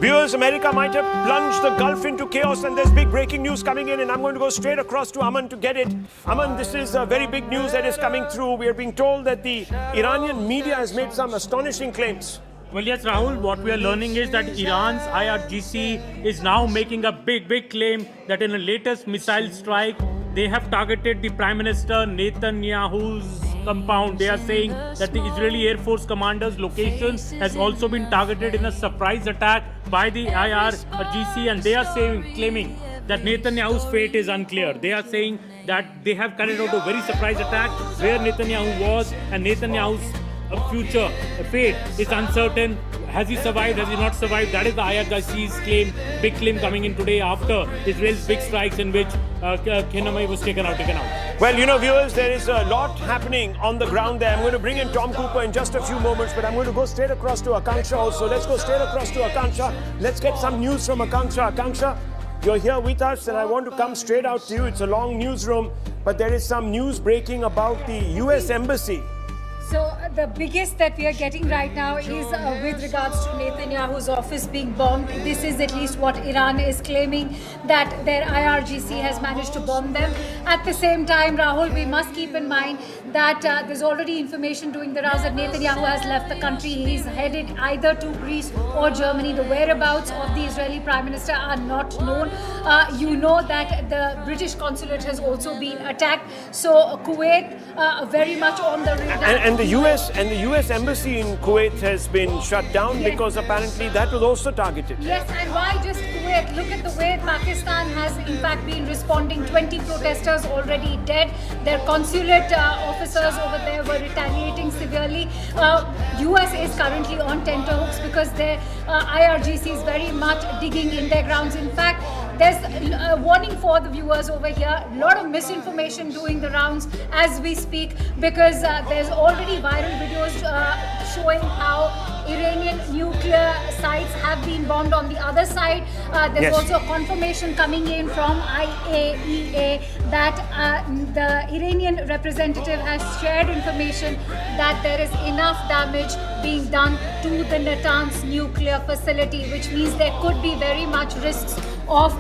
Viewers, America might have plunged the Gulf into chaos, and there's big breaking news coming in, and I'm going to go straight across to Aman to get it. Aman, this is very big news that is coming through. We are being told that the Iranian media has made some astonishing claims. Well, yes, Rahul, what we are learning is that Iran's IRGC is now making a big claim that in the latest missile strike, they have targeted the Prime Minister Netanyahu's compound. They are saying that the Israeli Air Force commander's location has also been targeted in a surprise attack by the IRGC, and they are claiming that Netanyahu's fate is unclear. They are saying that they have carried out a very surprise attack where Netanyahu was, and Netanyahu's future fate is uncertain. Has he survived? Has he not survived? That is the IRGC's claim. Big claim coming in today after Israel's big strikes in which Khybar was taken out. Well, you know, viewers, there is a lot happening on the ground there. I'm going to bring in Tom Cooper in just a few moments, but I'm going to go straight across to Akanksha also. Let's go straight across to Akanksha. Let's get some news from Akanksha. Akanksha, you're here with us, and I want to come straight out to you. It's a long newsroom, but there is some news breaking about the US Embassy. So the biggest that we are getting right now is with regards to Netanyahu's office being bombed. This is at least what Iran is claiming, that their IRGC has managed to bomb them. At the same time, Rahul, we must keep in mind that there's already information doing the rounds that Netanyahu has left the country. He's headed either to Greece or Germany. The whereabouts of the Israeli Prime Minister are not known. You know that the British consulate has also been attacked. So Kuwait very much on the radar. And the US embassy in Kuwait has been shut down because apparently that was also targeted. Yes, and why just Kuwait? Look at the way Pakistan has in fact been responding. 20 protesters already dead. Their consulate officers over there were retaliating severely. US is currently on tenterhooks because their IRGC is very much digging in their grounds. In fact, there's a warning for the viewers over here. A lot of misinformation doing the rounds as we speak, because there's already viral videos showing how Iranian nuclear sites have been bombed on the other side. There's also a confirmation coming in from IAEA that the Iranian representative has shared information that there is enough damage being done to the Natanz nuclear facility, which means there could be very much risks of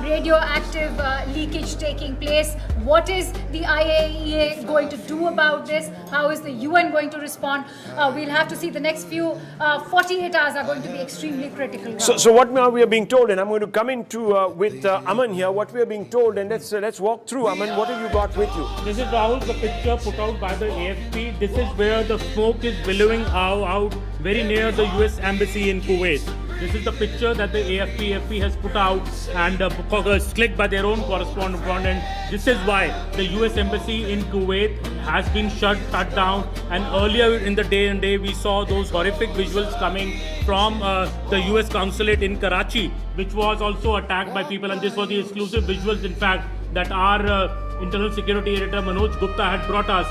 radioactive leakage taking place. What is the IAEA going to do about this? How is the UN going to respond? We'll have to see. The next few 48 hours are going to be extremely critical. So what we are being told, and I'm going to come into with Aman here, what we are being told, and let's walk through. Aman, what have you got with you? This is, Rahul, the picture put out by the AFP. This is where the smoke is billowing out very near the US embassy in Kuwait. This is the picture that the AFP has put out and clicked by their own correspondent. This is why the US embassy in Kuwait has been shut down. And earlier in the day we saw those horrific visuals coming from the US consulate in Karachi, which was also attacked by people. And this was the exclusive visuals, in fact, that our internal security editor Manoj Gupta had brought us.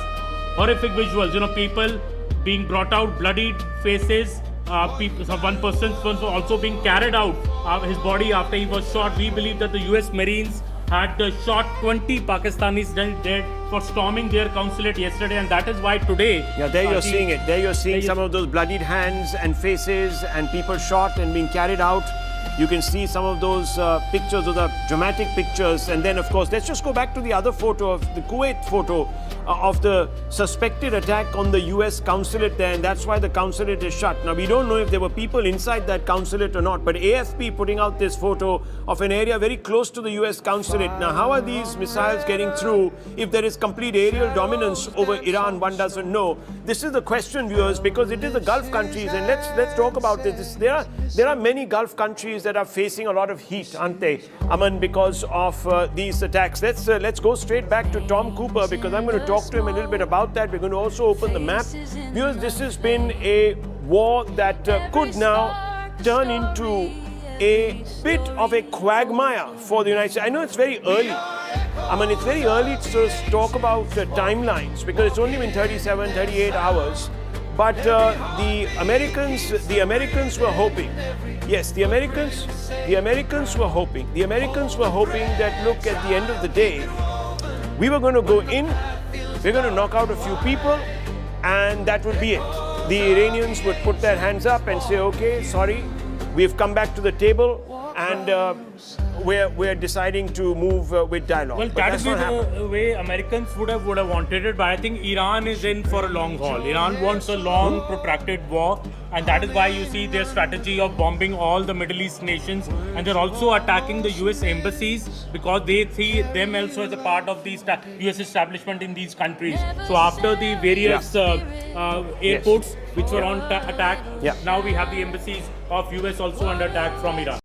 Horrific visuals, people being brought out, bloodied faces. One person was also being carried out, his body after he was shot. We believe that the US Marines had shot 20 Pakistanis dead for storming their consulate yesterday, and that is why today... Yeah, there you're seeing it. There you're seeing some of those bloodied hands and faces and people shot and being carried out. You can see some of those pictures, those are dramatic pictures. And then, of course, let's just go back to the other photo of the Kuwait photo of the suspected attack on the US consulate there, and that's why the consulate is shut. Now, we don't know if there were people inside that consulate or not, but AFP putting out this photo of an area very close to the US consulate. Now, how are these missiles getting through if there is complete aerial dominance over Iran? One doesn't know. This is the question, viewers, because it is the Gulf countries, and let's talk about this. There are many Gulf countries that are facing a lot of heat, aren't they, Aman, because of these attacks. Let's go straight back to Tom Cooper, because I'm going to talk to him a little bit about that. We're going to also open the map. Viewers, this has been a war that could now turn into a bit of a quagmire for the United States. I know it's very early. I mean, it's very early to talk about timelines, because it's only been 37, 38 hours. But the Americans were hoping. Yes, the Americans were hoping. The Americans were hoping that, look, at the end of the day, we were going to go in, we're going to knock out a few people, and that would be it. The Iranians would put their hands up and say, okay, sorry, we've come back to the table and we're deciding to move with dialogue. Well, But that that's is not happening. the way Americans would have wanted it, but I think Iran is in for a long haul. Iran wants a long, protracted war, and that is why you see their strategy of bombing all the Middle East nations, and they're also attacking the US embassies because they see them also as a part of the US establishment in these countries. So after the various airports which were on attack, now we have the embassies of US also under attack from Iran.